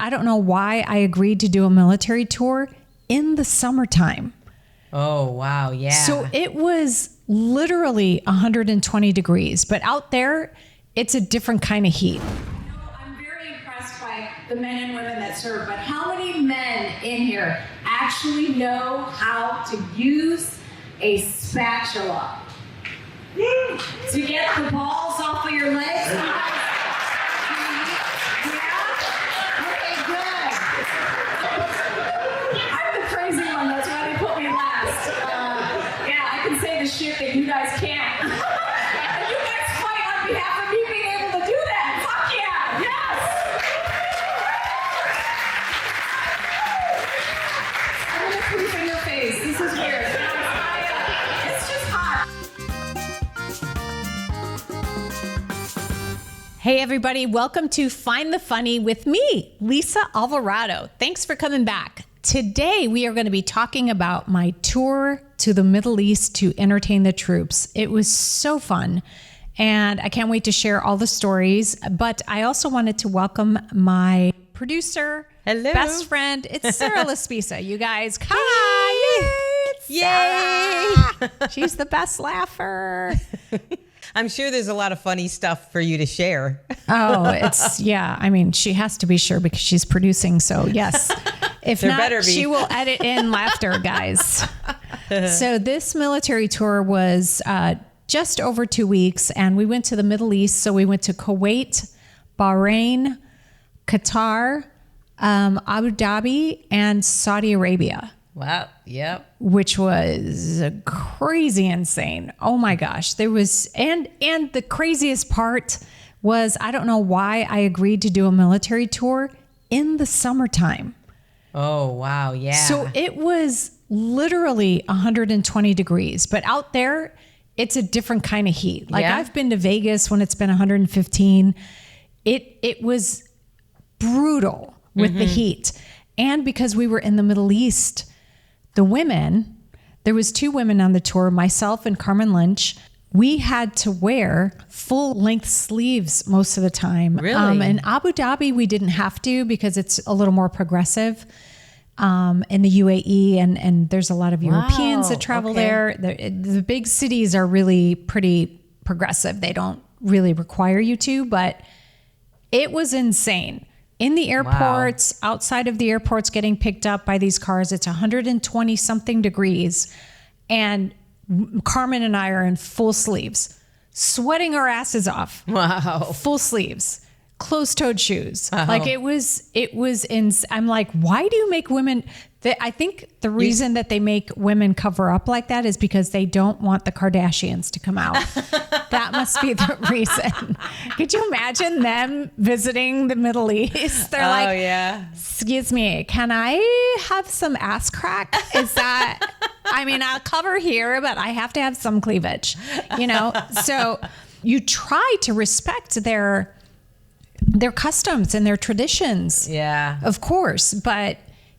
I don't know why I agreed to do a military tour in the summertime. Oh, wow. Yeah. So it was literally 120 degrees, but out there, it's a different kind of heat. I'm very impressed by the men and women that serve, but how many men in here actually know how to use a spatula to get the balls off of your legs? Yeah? Okay, good. I'm the crazy one, that's why they put me last. Yeah, I can say the shit that you guys can't. And you guys fight on behalf of me being able to do that. Fuck yeah, yes! I'm gonna poop in your face. This is weird. It's just hot. Hey, everybody. Welcome to Find the Funny with me, Lisa Alvarado. Thanks for coming back. Today, we are going to be talking about my tour to the Middle East to entertain the troops. It was so fun, and I can't wait to share all the stories. But I also wanted to welcome my producer, Hello. best friend. It's Sarah Laspisa. You guys, hi! Yay! She's the best laugher. I'm sure there's a lot of funny stuff for you to share. Oh, yeah. I mean, she has to be sure because she's producing. So yes, if There not, better be. she will edit in laughter, guys. So this military tour was just over 2 weeks, and we went to the Middle East. So we went to Kuwait, Bahrain, Qatar, Abu Dhabi, and Saudi Arabia. Wow. Yep. Which was crazy insane. Oh my gosh. There was, and the craziest part was, I don't know why I agreed to do a military tour in the summertime. Oh, wow. Yeah. So it was literally 120 degrees, but out there, it's a different kind of heat. Like Yeah. I've been to Vegas when it's been 115. It was brutal with the heat. And because we were in the Middle East, the women, there was 2 women on the tour, myself and Carmen Lynch. We had to wear full length sleeves most of the time. Really? In Abu Dhabi, we didn't have to because it's a little more progressive. In the UAE, and there's a lot of Europeans that travel okay. there. The big cities are really pretty progressive. They don't really require you to, but it was insane. In the airports, outside of the airports, getting picked up by these cars, it's 120 something degrees. And Carmen and I are in full sleeves, sweating our asses off. Wow. Full sleeves, closed-toed shoes. Wow. Like it was I'm like, why do you make women, I think the reason that they make women cover up like that is because they don't want the Kardashians to come out. That must be the reason. Could you imagine them visiting the Middle East? They're like, yeah. excuse me, can I have some ass crack? Is that, I mean, I'll cover here, but I have to have some cleavage, you know? So you try to respect their customs and their traditions. Yeah. Of course, but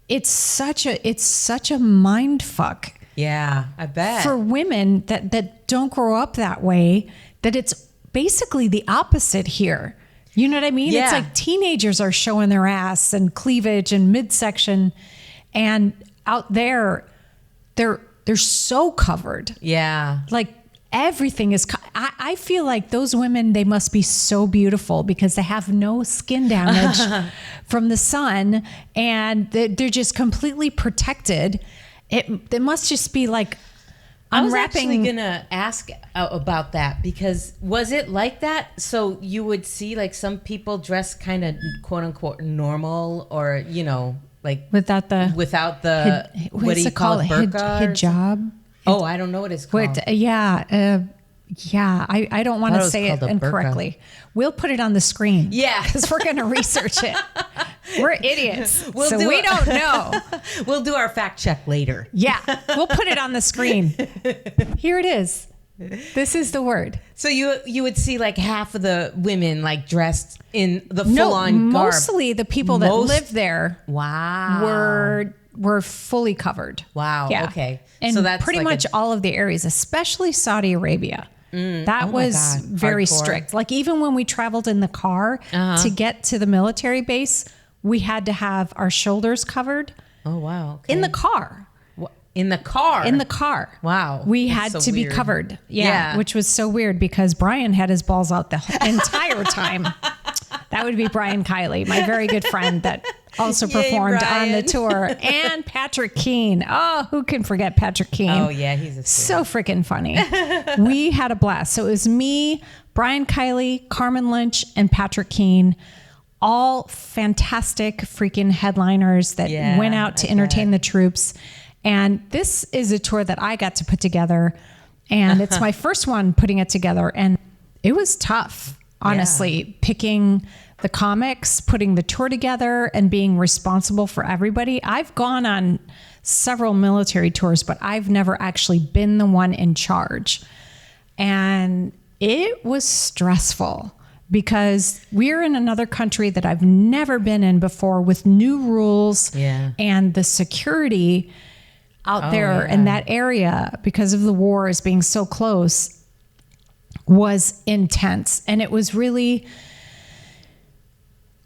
it's such a mind fuck. Yeah, I bet. For women that don't grow up that way, that it's basically the opposite here. You know what I mean? Yeah. It's like teenagers are showing their ass and cleavage and midsection, and out there, they're so covered. Yeah. Like everything is. I feel like those women, they must be so beautiful because they have no skin damage from the sun, and they're just completely protected. It must just be like I was unwrapping. actually gonna ask about that, because was it like that? So you would see like some people dress kind of quote unquote normal, or like without the what do you call it, burqa? hijab. Oh, I don't know what it's called. But I don't want thought it to was say it called a burqa. incorrectly. We'll put it on the screen. Yeah. Because we're going to research it. We're idiots. We'll so do we it. don't know. We'll do our fact check later. Yeah. We'll put it on the screen. Here it is. This is the word. So you would see like half of the women like dressed in the full-on garb. Mostly the people that live there Wow. were fully covered. Wow. Yeah. Okay. And so that's pretty like much all of the areas, especially Saudi Arabia. That was God. very Hardcore. strict. Like even when we traveled in the car to get to the military base, we had to have our shoulders covered. Oh, wow. Okay. In the car. In the car? In the car. Wow. We That's had so to weird. be covered. Yeah. Which was so weird because Brian had his balls out the entire time. That would be Brian Kiley, my very good friend that also performed on the tour. And Patrick Keane. Oh, who can forget Patrick Keane? Oh, yeah. He's so freaking funny. We had a blast. So it was me, Brian Kiley, Carmen Lynch, and Patrick Keane. All fantastic freaking headliners that went out to entertain the troops. And this is a tour that I got to put together. And it's my first one putting it together. And it was tough, honestly, picking the comics, putting the tour together, and being responsible for everybody. I've gone on several military tours, but I've never actually been the one in charge. And it was stressful because we're in another country that I've never been in before with new rules and the security out there in that area because of the wars being so close was intense. And it was really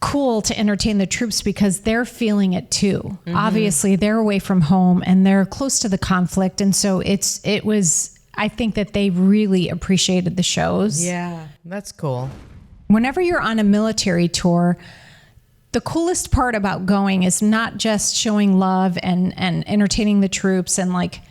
cool to entertain the troops because they're feeling it too. Mm-hmm. Obviously they're away from home and they're close to the conflict. And so it was, I think that they really appreciated the shows. Yeah, that's cool. Whenever you're on a military tour, the coolest part about going is not just showing love and entertaining the troops and like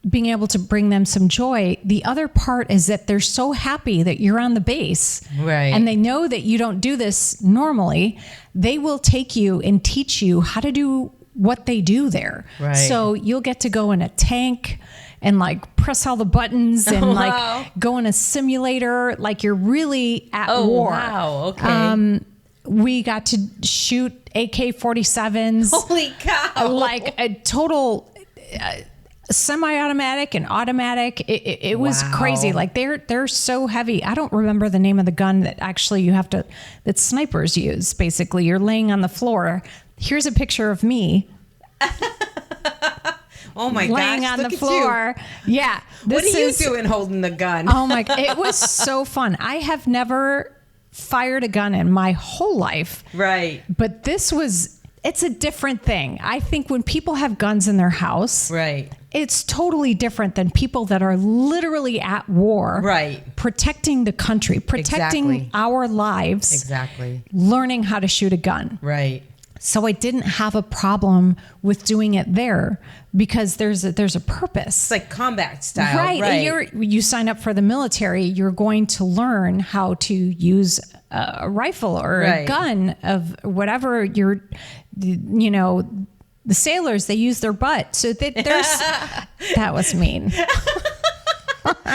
being able to bring them some joy. The other part is that they're so happy that you're on the base. Right. And they know that you don't do this normally. They will take you and teach you how to do what they do there. Right. So you'll get to go in a tank and like press all the buttons and like go in a simulator like you're really at war. Wow. Okay. We got to shoot AK-47s. Holy cow. Like a total semi-automatic and automatic. It was crazy. Like they're so heavy. I don't remember the name of the gun that actually that snipers use. Basically, you're laying on the floor. Here's a picture of me. Oh my gosh. Laying on the floor. You. Yeah. What are you doing holding the gun? Oh my, it was so fun. I have never fired a gun in my whole life. Right. But it's a different thing. I think when people have guns in their house, it's totally different than people that are literally at war. Right. Protecting the country, protecting our lives. Exactly. Learning how to shoot a gun. Right. So I didn't have a problem with doing it there because there's a purpose. It's like combat style. Right. You sign up for the military, you're going to learn how to use a rifle or a gun of whatever the sailors, they use their butt. So there's, that was mean.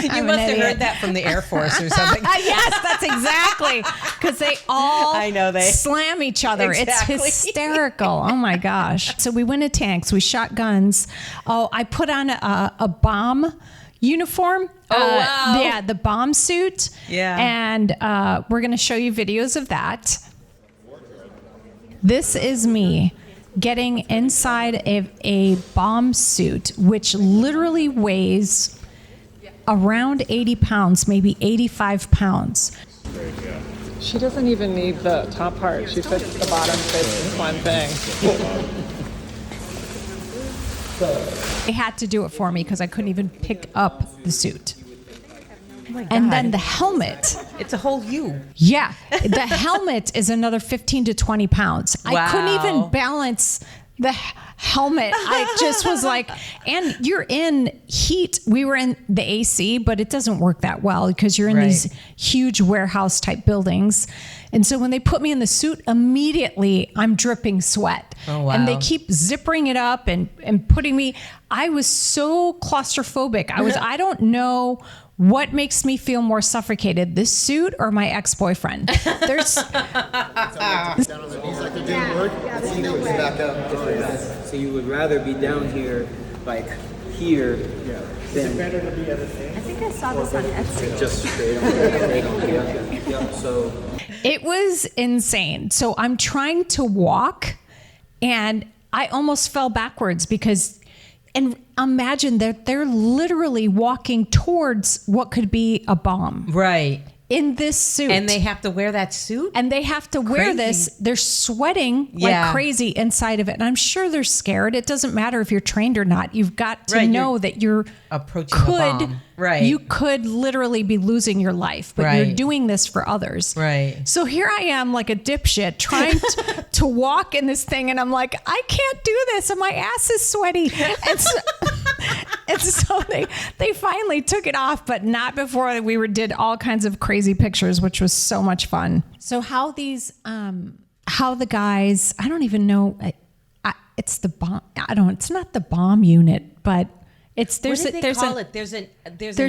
You must have heard that from the Air Force or something. Yes, that's exactly. Because they all slam each other. Exactly. It's hysterical. Oh my gosh. So we went to tanks. We shot guns. Oh, I put on a bomb uniform. Oh, wow. Yeah, the bomb suit. Yeah. And we're going to show you videos of that. This is me getting inside of a bomb suit, which literally weighs around 80 pounds, maybe 85 pounds. She doesn't even need the top part. She fits the bottom fits in one thing. They had to do it for me because I couldn't even pick up the suit. Oh my God. And then the helmet. It's a whole you. Yeah. The helmet is another 15 to 20 pounds. Wow. I couldn't even balance the helmet. I just was like, and you're in heat. We were in the AC, but it doesn't work that well because you're in these huge warehouse type buildings. And so when they put me in the suit, immediately I'm dripping sweat. Oh, wow. And they keep zippering it up and putting me, I was so claustrophobic. I don't know what makes me feel more suffocated, this suit or my ex-boyfriend. There's So you would rather be down here, like here, than better to be at a thing? I think I saw this on Etsy. Just straight on. Yeah. So it was insane. So I'm trying to walk and I almost fell backwards because, and imagine that they're literally walking towards what could be a bomb. Right. in this suit. And they have to wear that suit? And they have to wear this. They're sweating like crazy inside of it. And I'm sure they're scared. It doesn't matter if you're trained or not. You've got to know that you're approaching a bomb. Right. You could literally be losing your life, but you're doing this for others. Right. So here I am like a dipshit trying to walk in this thing. And I'm like, I can't do this. And my ass is sweaty. And so they finally took it off, but not before we did all kinds of crazy pictures, which was so much fun. So how the guys, I don't even know, it's the bomb. It's not the bomb unit, but there's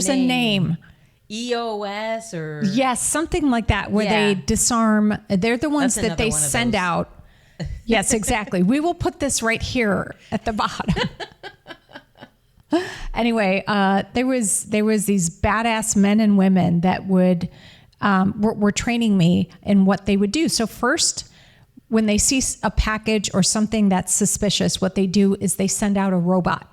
a name. EOS or yes, something like that, where they disarm. They're the ones that they send out. Yes, exactly. We will put this right here at the bottom. Anyway, there was these badass men and women that were training me in what they would do. So first, when they see a package or something that's suspicious, what they do is they send out a robot.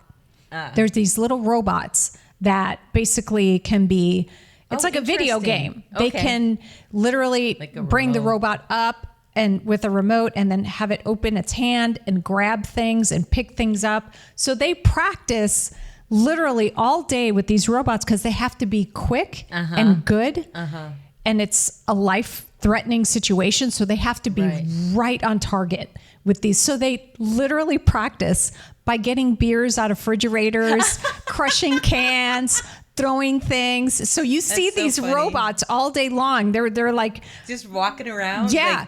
There's these little robots that basically can be, it's like a video game. They can literally bring the robot up and with a remote and then have it open its hand and grab things and pick things up. So they practice literally all day with these robots because they have to be quick and good. And it's a life-threatening situation. So they have to be right on target with these. So they literally practice by getting beers out of refrigerators, crushing cans, throwing things. So you see these robots all day long. They're like just walking around. Yeah.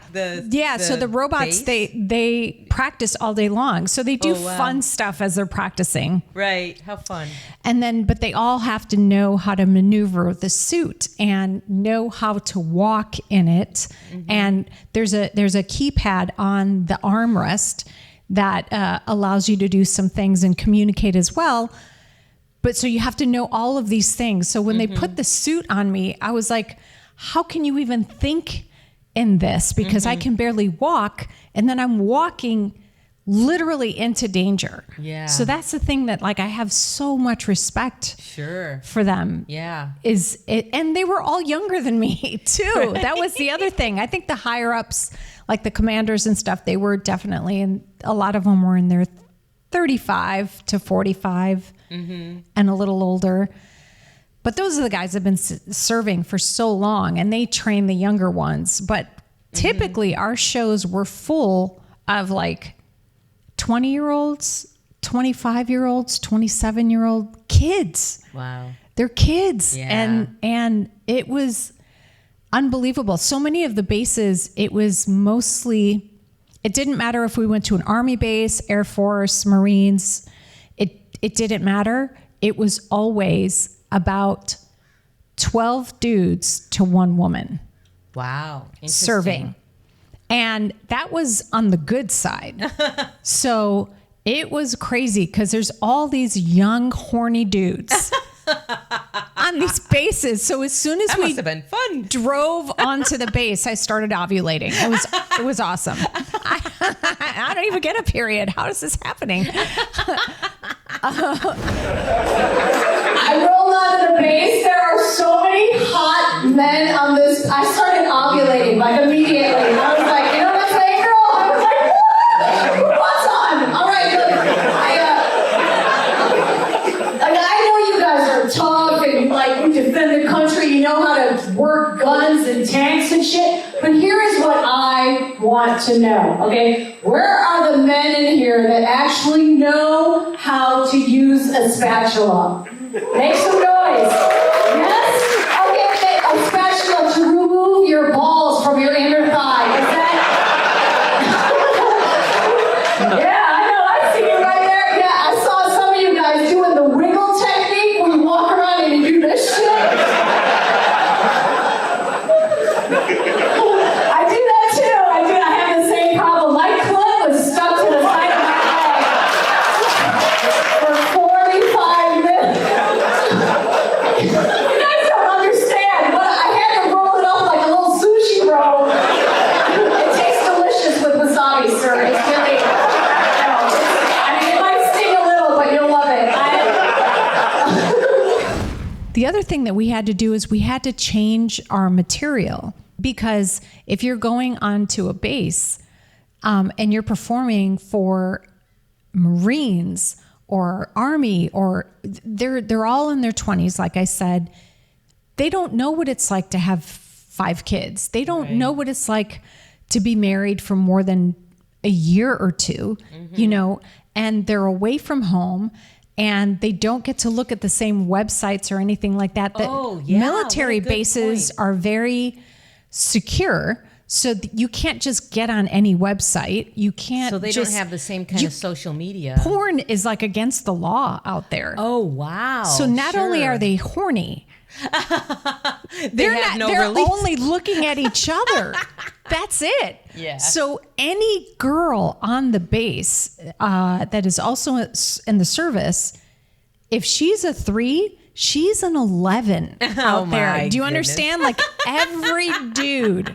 So the robots, they practice all day long. So they do fun stuff as they're practicing. Right. How fun. And then, but they all have to know how to maneuver the suit and know how to walk in it. And there's a keypad on the armrest that allows you to do some things and communicate as well. But so you have to know all of these things. So when they put the suit on me, I was like, how can you even think in this? Because I can barely walk. And then I'm walking literally into danger. Yeah. So that's the thing that I have so much respect for them. Yeah. And they were all younger than me too. Right. That was the other thing. I think the higher ups, like the commanders and stuff, they were definitely, and a lot of them were in their 35 to 45 and a little older. But those are the guys that have been serving for so long, and they train the younger ones. But typically our shows were full of 20-year-olds, 25-year-olds, 27-year-old kids. Wow. They're kids. Yeah. And it was unbelievable. So many of the bases, it was mostly, it didn't matter if we went to an Army base, Air Force, Marines. It didn't matter. It was always about 12 dudes to one woman. Wow. Serving. And that was on the good side. So it was crazy because there's all these young, horny dudes on these bases. So as soon as that we must have been fun. Drove onto the base, I started ovulating. It was awesome. I don't even get a period. How is this happening? I rolled onto the base. There are so many hot men on this. I started ovulating immediately. I was like, you know what I'm saying, girl? I was like, who wants on? All right, good. I know you guys are tough and you defend the country. You know how to work guns and tanks and shit. But here is what I want to know, okay? Where are the men in here that actually know how to use a spatula? Make some noise. Yes? Okay, a spatula to remove your balls from your inner thigh. Is that? Yeah, I know. I see you right there. Yeah, I saw some of you guys doing the wiggle technique where you walk around and you do this shit. I do that too. I have the same problem. My clit was stuck to the side of my leg for 45 minutes. The other thing that we had to do is we had to change our material, because if you're going onto a base and you're performing for Marines or Army, or they're all in their 20s, like I said, they don't know what it's like to have 5 kids. They don't know what it's like to be married for more than a year or 2, you know, and they're away from home. And they don't get to look at the same websites or anything like that. Military bases are very secure, so you can't just get on any website. You can't. So they don't have the same kind of social media. Porn is like against the law out there. Oh wow! So not only are they horny, they're only looking at each other. That's it. Yeah. So any girl on the base that is also in the service, if she's a 3, she's an 11 out there. Do you understand? Like every dude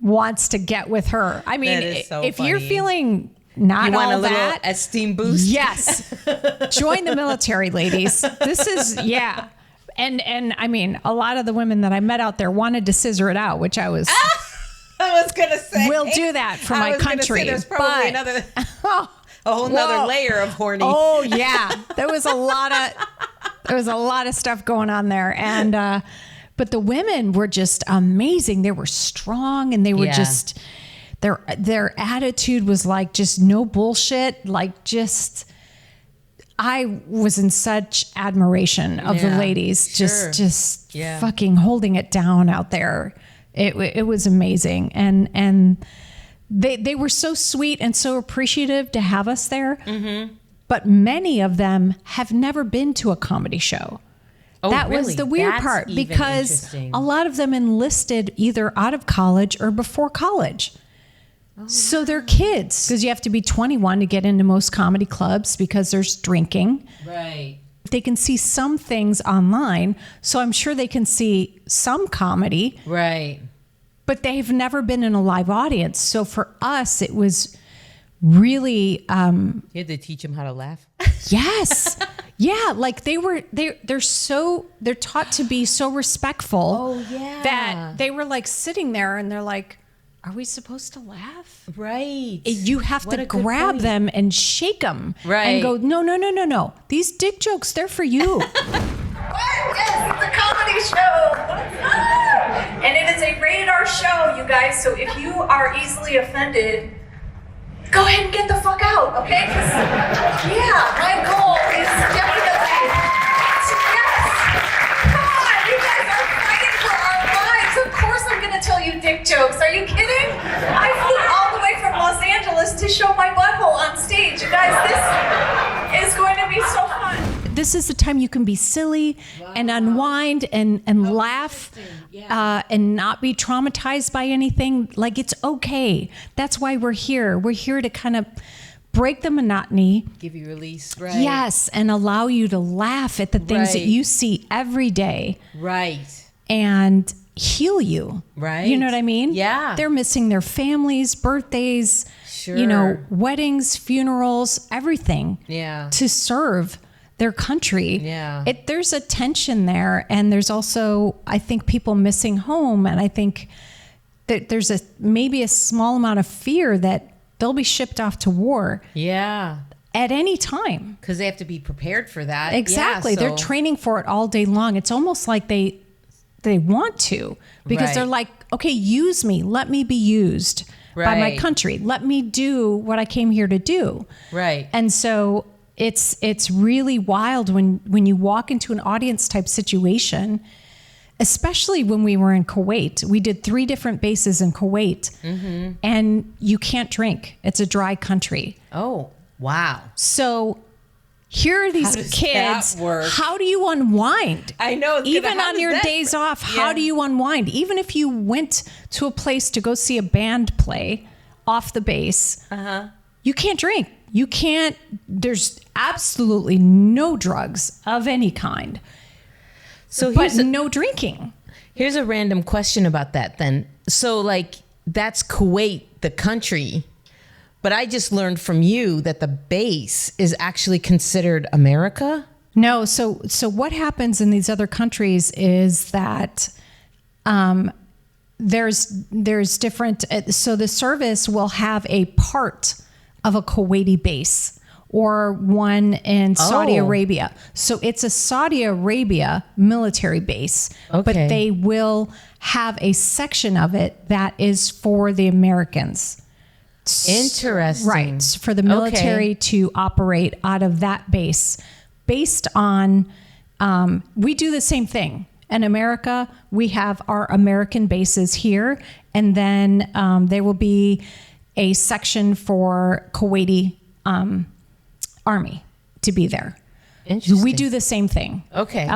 wants to get with her. I mean, if you're feeling not you want all a little that, esteem boost. Yes. Join the military, ladies. This is, yeah. And I mean, a lot of the women that I met out there wanted to scissor it out, which I was gonna say we'll do that for my country. There's probably another a whole nother layer of horny. Oh yeah. There was a lot of stuff going on there. And but the women were just amazing. They were strong, and they were just their attitude was like just no bullshit, like just I was in such admiration of the ladies, just fucking holding it down out there. It was amazing. And they were so sweet and so appreciative to have us there. Mm-hmm. But many of them have never been to a comedy show. Oh, that really? was the weird part, because a lot of them enlisted either out of college or before college. So they're kids, because you have to be 21 to get into most comedy clubs because there's drinking. Right. They can see some things online, so I'm sure they can see some comedy. Right. But they've never been in a live audience. So for us, it was really... you had to teach them how to laugh? Yes. Yeah, like they're taught to be so respectful. Oh, yeah. That they were like sitting there and they're like, are we supposed to laugh? Right. You have to grab them and shake them. Right. And go, no. These dick jokes, they're for you. What? Yes, it's a comedy show. And it is a rated R show, you guys. So if you are easily offended, go ahead and get the fuck out, okay? 'Cause, yeah, my goal is definitely... Yes! Come on, you guys are fighting for our lives. Of course I'm going to tell you dick jokes. Are you kidding? I flew all the way from Los Angeles to show my butthole on stage. You guys, this is going to be so fun. This is the time you can be silly and unwind and laugh and not be traumatized by anything. Like, it's okay. That's why we're here. We're here to kind of break the monotony. Give you release, right? Yes, and allow you to laugh at the things that you see every day. Right. And heal you. Right. You know what I mean? Yeah. They're missing their families, birthdays, weddings, funerals, everything. Yeah. To serve their country. Yeah. There's a tension there, and there's also, I think, people missing home, and I think that there's maybe a small amount of fear that they'll be shipped off to war. Yeah. At any time. Because they have to be prepared for that. Exactly. Yeah, They're training for it all day long. It's almost like they want to, because they're like, okay, use me. Let me be used by my country. Let me do what I came here to do. Right. And so it's really wild when you walk into an audience type situation, especially when we were in Kuwait. We did 3 different bases in Kuwait, and you can't drink. It's a dry country. Oh, wow. So here are these kids. How do you unwind? I know. Even on your days off, how do you unwind? Even if you went to a place to go see a band play off the base, you can't drink. You can't, there's absolutely no drugs of any kind. But no drinking. Here's a random question about that then. So like, that's Kuwait, the country. But I just learned from you that the base is actually considered America? No. So what happens in these other countries is that there's different. So the service will have a part of a Kuwaiti base or one in Saudi Arabia. So it's a Saudi Arabia military base, but they will have a section of it that is for the Americans. Interesting. Right. For the military to operate out of that base based on, we do the same thing. In America, we have our American bases here, and then there will be a section for Kuwaiti army to be there. Interesting. We do the same thing. Okay.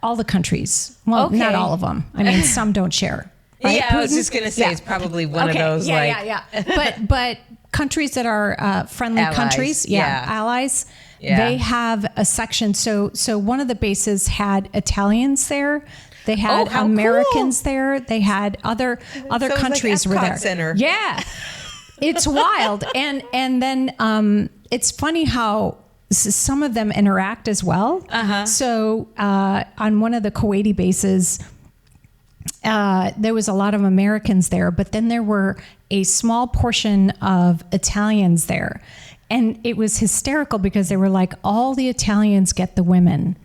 All the countries. Well, not all of them. I mean, some don't share. Right? Yeah, I was just going to say it's probably one of those. But countries that are friendly allies. countries, allies, they have a section. So one of the bases had Italians there. They had Americans there. They had other countries were there. Center. Yeah, it's wild. And then it's funny how some of them interact as well. So on one of the Kuwaiti bases, there was a lot of Americans there, but then there were a small portion of Italians there. And it was hysterical because they were like, all the Italians get the women.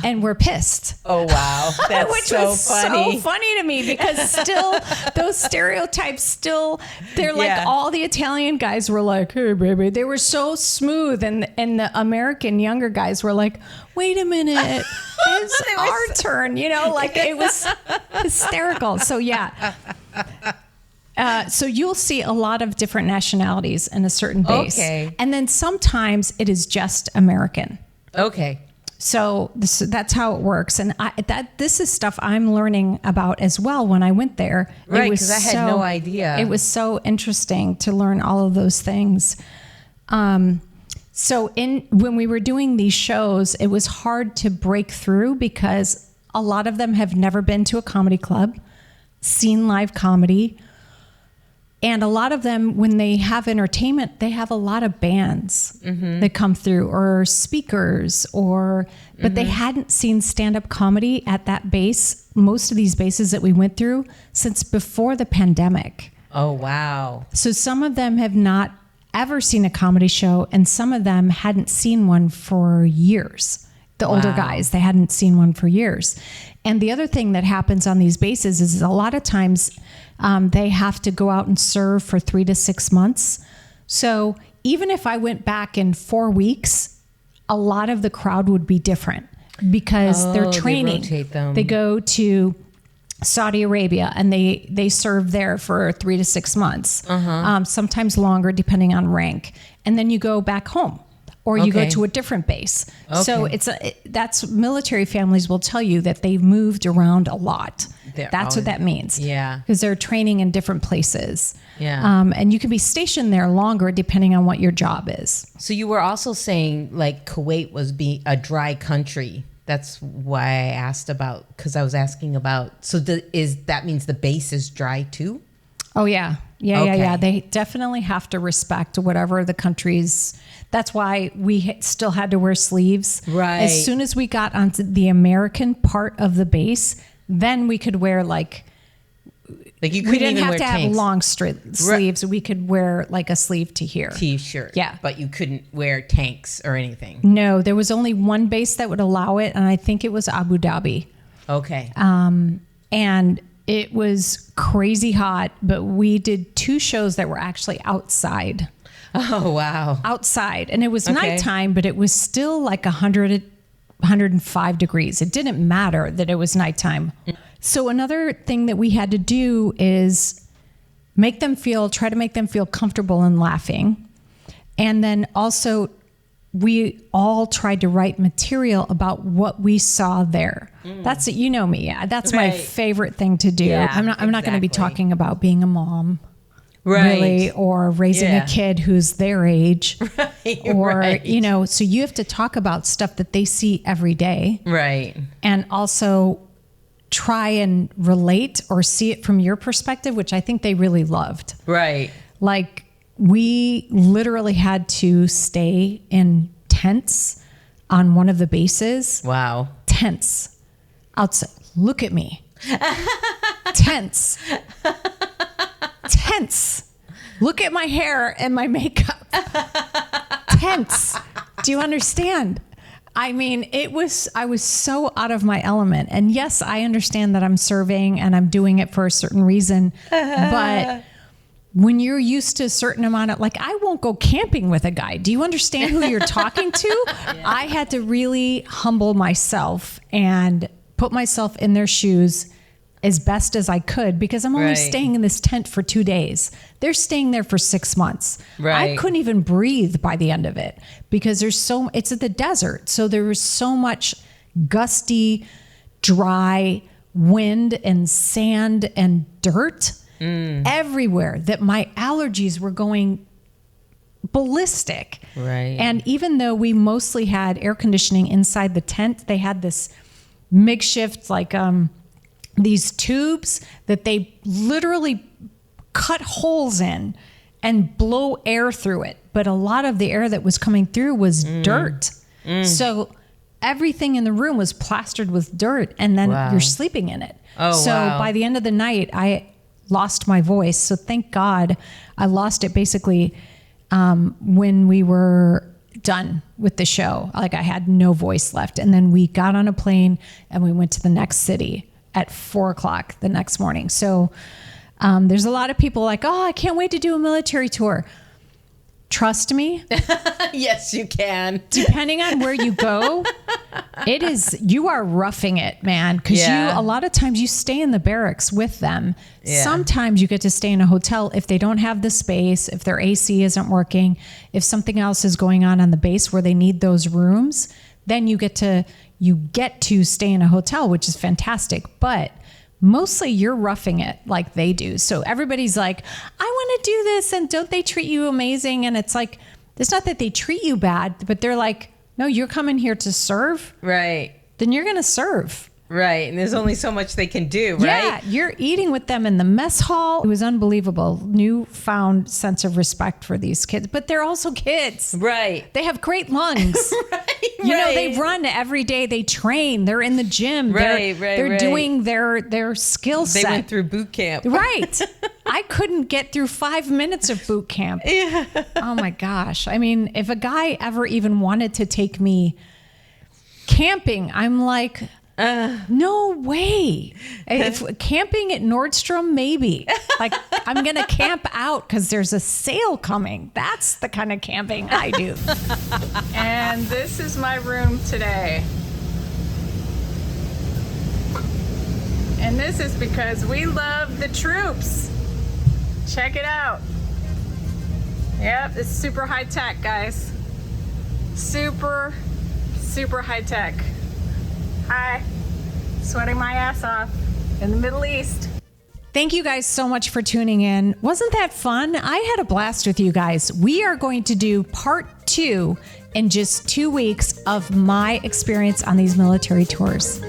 And we're pissed. Oh, wow. That's Which so was funny. so funny to me because still those stereotypes they're like all the Italian guys were like, hey baby, they were so smooth, and the American younger guys were like, wait a minute, it's our turn, like it was hysterical. So so you'll see a lot of different nationalities in a certain base. And then sometimes it is just American. Okay. So that's how it works. And this is stuff I'm learning about as well when I went there. Right, because I had no idea. It was so interesting to learn all of those things. So when we were doing these shows, it was hard to break through because a lot of them have never been to a comedy club, seen live comedy. And a lot of them, when they have entertainment, they have a lot of bands that come through or speakers but they hadn't seen stand-up comedy at that base, most of these bases that we went through, since before the pandemic. Oh, wow. So some of them have not ever seen a comedy show, and some of them hadn't seen one for years. The older guys, they hadn't seen one for years. And the other thing that happens on these bases is a lot of times they have to go out and serve for 3 to 6 months. So even if I went back in 4 weeks, a lot of the crowd would be different because they're training. They rotate them. They go to Saudi Arabia and they serve there for 3 to 6 months, sometimes longer depending on rank. And then you go back home. Or you go to a different base. So that's military families will tell you that they've moved around a lot. That's what that means. Yeah. Because they're training in different places. Yeah. And you can be stationed there longer depending on what your job is. So you were also saying like Kuwait was a dry country. That's why I asked about, because I was asking about, so that means the base is dry too? Oh, yeah. Yeah. They definitely have to respect whatever the country's. That's why we still had to wear sleeves. Right. As soon as we got onto the American part of the base, then we could wear you couldn't we didn't even have wear to tanks. have long sleeves. We could wear like a sleeve to here. T-shirt. Yeah. But you couldn't wear tanks or anything. No, there was only one base that would allow it, and I think it was Abu Dhabi. Okay. And it was crazy hot, but we did 2 shows that were actually outside. Oh, wow. Outside. And it was nighttime, but it was still like 105 degrees. It didn't matter that it was nighttime. So another thing that we had to do is try to make them feel comfortable in laughing. And then also we all tried to write material about what we saw there. That's me. That's my favorite thing to do. Yeah, I'm not going to be talking about being a mom. Right. Really, or raising a kid who's their age. Right. So you have to talk about stuff that they see every day. Right. And also try and relate or see it from your perspective, which I think they really loved. Right. Like we literally had to stay in tents on one of the bases. Wow. Tense. Outside. Look at me. Tense. Tense. Look at my hair and my makeup. Tense. Do you understand? I mean, I was so out of my element. And yes, I understand that I'm serving and I'm doing it for a certain reason. But when you're used to a certain amount of, like, I won't go camping with a guy. Do you understand who you're talking to? Yeah. I had to really humble myself and put myself in their shoes as best as I could, because I'm only staying in this tent for 2 days. They're staying there for 6 months. Right. I couldn't even breathe by the end of it because it's at the desert. So there was so much gusty, dry wind and sand and dirt everywhere that my allergies were going ballistic. Right. And even though we mostly had air conditioning inside the tent, they had this makeshift, like, these tubes that they literally cut holes in and blow air through it. But a lot of the air that was coming through was dirt. So everything in the room was plastered with dirt, and then you're sleeping in it. So by the end of the night, I lost my voice. So thank God I lost it basically when we were done with the show. Like, I had no voice left. And then we got on a plane and we went to the next city at 4:00 the next morning. So there's a lot of people like, oh, I can't wait to do a military tour. Trust me. Yes, you can. Depending on where you go, you are roughing it, man. Because a lot of times you stay in the barracks with them. Yeah. Sometimes you get to stay in a hotel if they don't have the space, if their AC isn't working, if something else is going on the base where they need those rooms, then you get to stay in a hotel, which is fantastic. But mostly you're roughing it like they do. So everybody's like, I want to do this, and don't they treat you amazing? And it's like, it's not that they treat you bad, but they're like, no, you're coming here to serve. Right. Then you're going to serve. Right. And there's only so much they can do, right? Yeah, you're eating with them in the mess hall. It was unbelievable. Newfound sense of respect for these kids. But they're also kids. Right. They have great lungs. You know, they run every day. They train. They're in the gym. They're doing their skill set. They went through boot camp. Right. I couldn't get through 5 minutes of boot camp. Yeah. Oh my gosh. I mean, if a guy ever even wanted to take me camping, I'm like, no way. If camping at Nordstrom, maybe. Like, I'm going to camp out because there's a sale coming. That's the kind of camping I do. And this is my room today. And this is because we love the troops. Check it out. Yep, it's super high tech, guys. Super, super high tech. Hi. Sweating my ass off in the Middle East. Thank you guys so much for tuning in. Wasn't that fun? I had a blast with you guys. We are going to do part 2 in just 2 weeks of my experience on these military tours.